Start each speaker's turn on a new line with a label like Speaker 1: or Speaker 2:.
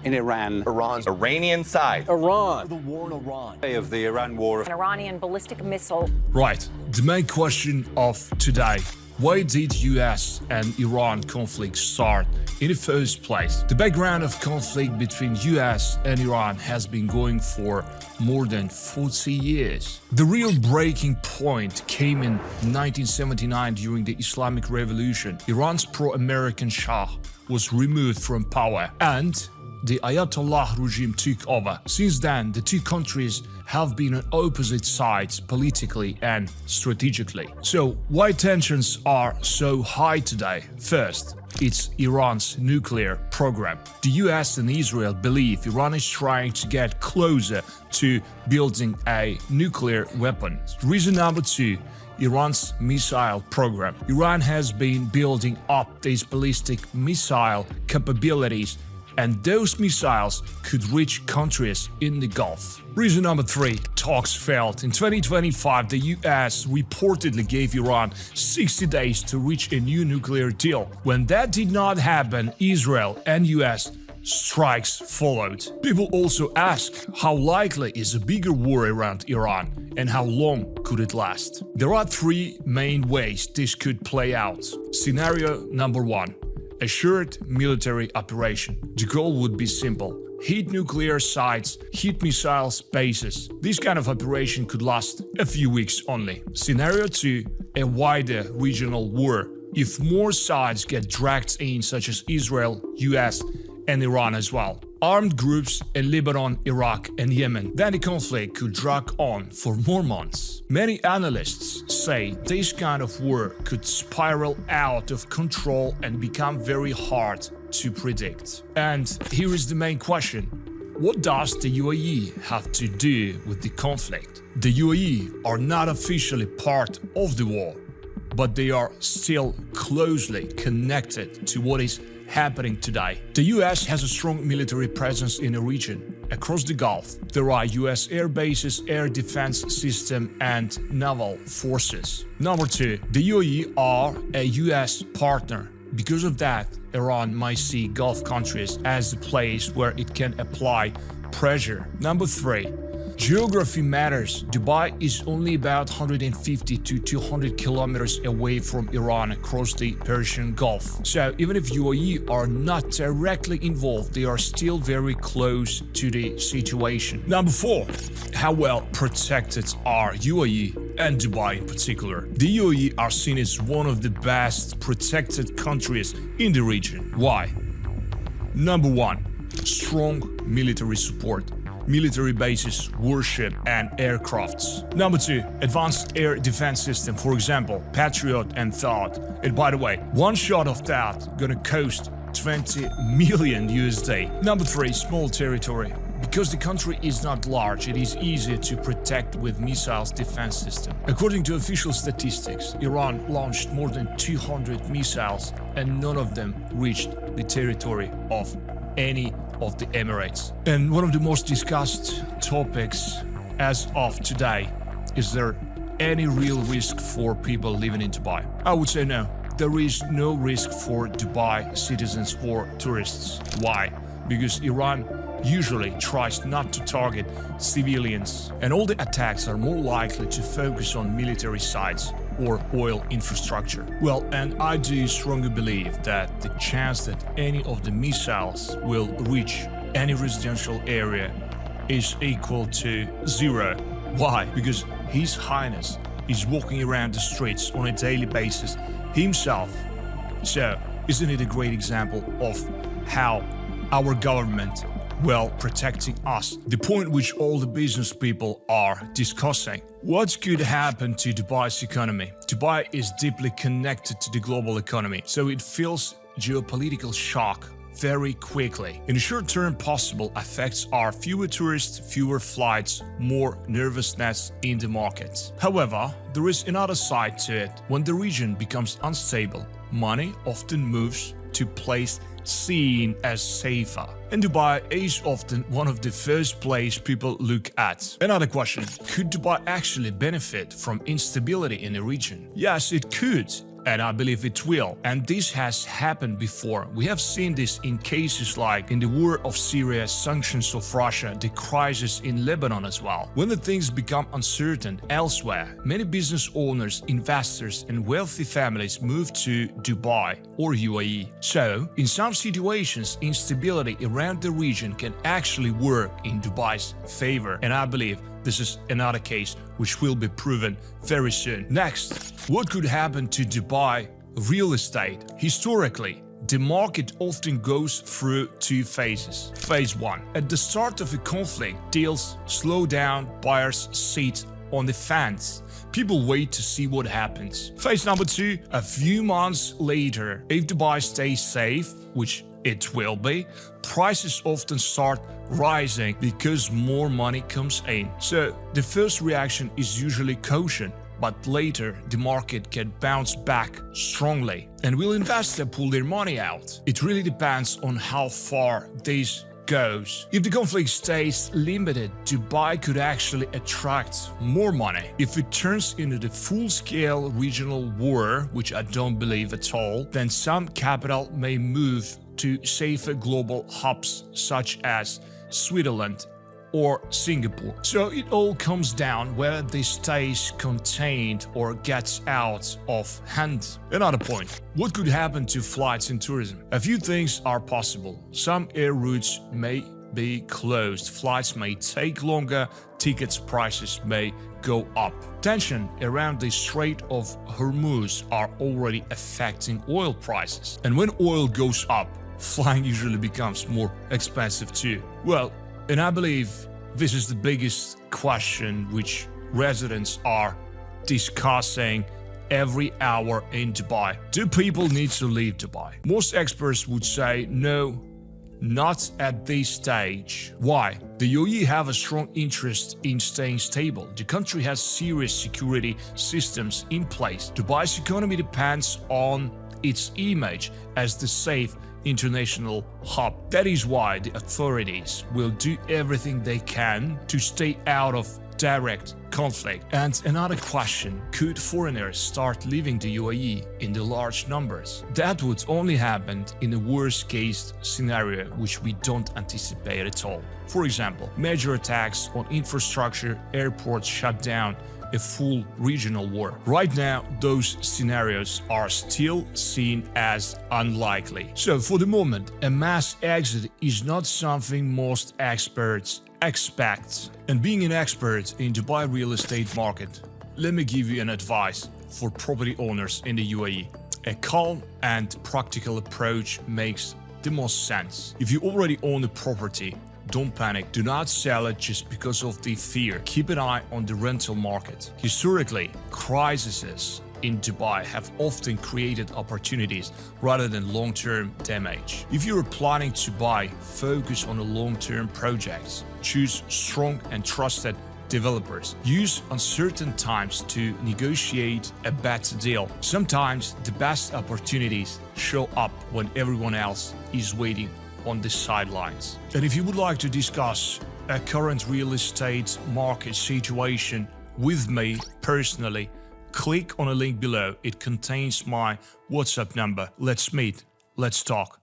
Speaker 1: in Iran.
Speaker 2: Iran's Iranian side.
Speaker 1: Iran.
Speaker 3: The war in Iran.
Speaker 1: Of the Iran war.
Speaker 4: An Iranian ballistic missile.
Speaker 5: Right, the main question of today. Why did US and Iran conflict start in the first place? The background of conflict between US and Iran has been going for more than 40 years. The real breaking point came in 1979 during the Islamic Revolution. Iran's pro-American Shah was removed from power and the Ayatollah regime took over. Since then, the two countries have been on opposite sides politically and strategically. So, why tensions are so high today? First, it's Iran's nuclear program. The US and Israel believe Iran is trying to get closer to building a nuclear weapon. Reason number two, Iran's missile program. Iran has been building up these ballistic missile capabilities, and those missiles could reach countries in the Gulf. Reason number three, talks failed. In 2025, the US reportedly gave Iran 60 days to reach a new nuclear deal. When that did not happen, Israel and US strikes followed. People also ask, how likely is a bigger war around Iran and how long could it last? There are three main ways this could play out. Scenario number one, assured military operation. The goal would be simple. Hit nuclear sites, hit missile bases. This kind of operation could last a few weeks only. Scenario 2, a wider regional war. If more sides get dragged in, such as Israel, US, and Iran as well. Armed groups in Lebanon, Iraq, and Yemen, then the conflict could drag on for more months. Many analysts say this kind of war could spiral out of control and become very hard to predict. And here is the main question. What does the UAE have to do with the conflict? The UAE are not officially part of the war, but they are still closely connected to what is happening today. The US has a strong military presence in the region. Across the Gulf, there are US air bases, air defense system, and naval forces. Number two, the UAE are a US partner. Because of that, Iran might see Gulf countries as the place where it can apply pressure. Number three, geography matters. Dubai is only about 150 to 200 kilometers away from Iran across the Persian Gulf. So even if UAE are not directly involved, they are still very close to the situation. Number four, how well protected are UAE and Dubai in particular? The UAE are seen as one of the best protected countries in the region. Why? Number one, strong military support. Military bases, warship, and aircrafts. Number two, advanced air defense system, for example, Patriot and THAAD. And by the way, one shot of that gonna cost 20 million USD. Number three, small territory. Because the country is not large, it is easier to protect with missiles defense system. According to official statistics, Iran launched more than 200 missiles and none of them reached the territory of any of the Emirates. And one of the most discussed topics as of today, is there any real risk for people living in Dubai? I would say no. There is no risk for Dubai citizens or tourists. Why? Because Iran usually tries not to target civilians, and all the attacks are more likely to focus on military sites or oil infrastructure. Well, and I do strongly believe that the chance that any of the missiles will reach any residential area is equal to zero. Why? Because His Highness is walking around the streets on a daily basis himself. So, isn't it a great example of how our government, well, protecting us? The point which all the business people are discussing. What could happen to Dubai's economy? Dubai is deeply connected to the global economy, so it feels geopolitical shock very quickly. In the short term, possible effects are fewer tourists, fewer flights, more nervousness in the markets. However, there is another side to it. When the region becomes unstable, money often moves to place seen as safer. And Dubai is often one of the first places people look at. Another question, could Dubai actually benefit from instability in the region? Yes, it could. and I believe it will. And this has happened before. We have seen this in cases like in the war of Syria, sanctions of Russia, the crisis in Lebanon as well. When the things become uncertain elsewhere, many business owners, investors, and wealthy families move to Dubai or UAE. So, in some situations, instability around the region can actually work in Dubai's favor, and I believe this is another case which will be proven very soon. Next, what could happen to Dubai real estate? Historically, the market often goes through two phases. Phase 1. At the start of a conflict, deals slow down, buyers sit on the fence. People wait to see what happens. Phase number 2. A few months later, if Dubai stays safe, which it will be, prices often start rising because more money comes in. So the first reaction is usually caution, but later the market can bounce back strongly. And will investors pull their money out? It really depends on how far this goes. If the conflict stays limited, Dubai could actually attract more money. If it turns into the full-scale regional war, which I don't believe at all, then some capital may move to safer global hubs such as Switzerland or Singapore. So it all comes down whether this stays contained or gets out of hand. Another point, what could happen to flights and tourism? A few things are possible. Some air routes may be closed, flights may take longer, tickets prices may go up. Tension around the Strait of Hormuz are already affecting oil prices. And when oil goes up, flying usually becomes more expensive too. Well, and I believe this is the biggest question which residents are discussing every hour in Dubai. Do people need to leave Dubai? Most experts would say no, not at this stage. Why? The UAE have a strong interest in staying stable. The country has serious security systems in place. Dubai's economy depends on its image as the safe international hub. That is why the authorities will do everything they can to stay out of direct conflict. And another question, could foreigners start leaving the UAE in the large numbers? That would only happen in a worst case scenario which we don't anticipate at all. For example, major attacks on infrastructure, airports shut down, a full regional war. Right now, those scenarios are still seen as unlikely. So for the moment, a mass exit is not something most experts expect. And being an expert in Dubai real estate market, let me give you an advice for property owners in the UAE. A calm and practical approach makes the most sense. If you already own a property, don't panic. Do not sell it just because of the fear. Keep an eye on the rental market. Historically, crises in Dubai have often created opportunities rather than long-term damage. If you are planning to buy, focus on the long-term projects. Choose strong and trusted developers. Use uncertain times to negotiate a better deal. Sometimes the best opportunities show up when everyone else is waiting on the sidelines. And if you would like to discuss a current real estate market situation with me personally, click on a link below. It contains my WhatsApp number. Let's meet. Let's talk.